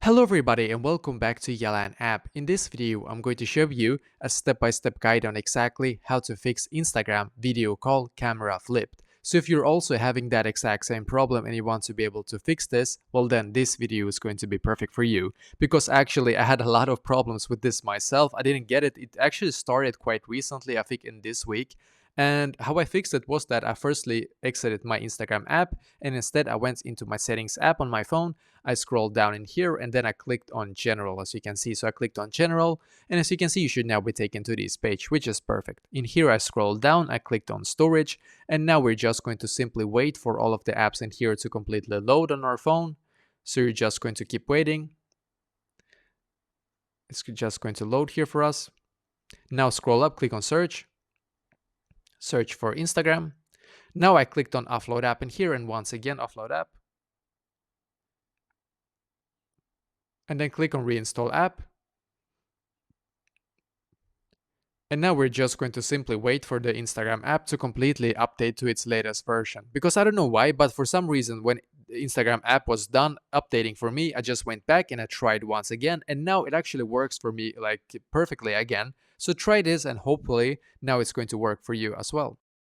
Hello everybody and welcome back to Yalan app. In this video, I'm going to show you a step-by-step guide on exactly how to fix Instagram video call camera flipped. So if you're also having that exact same problem and you want to be able to fix this, well then this video is going to be perfect for you. Because actually I had a lot of problems with this myself. I didn't get it. It actually started quite recently, I think in this week. And how I fixed it was that I firstly exited my Instagram app and instead I went into my settings app on my phone. I scrolled down in here and then I clicked on general, as you can see. So I clicked on general, and as you can see, you should now be taken to this page, which is perfect. In here, I scrolled down, I clicked on storage, and now we're just going to simply wait for all of the apps in here to completely load on our phone. So you're just going to keep waiting. It's just going to load here for us. Now scroll up, click on search for Instagram. Now I clicked on offload app in here, and once again, offload app. And then click on reinstall app. And now we're just going to simply wait for the Instagram app to completely update to its latest version. Because I don't know why, but for some reason when the Instagram app was done updating for me, I just went back and I tried once again, and now it actually works for me like perfectly again. So try this and hopefully now it's going to work for you as well.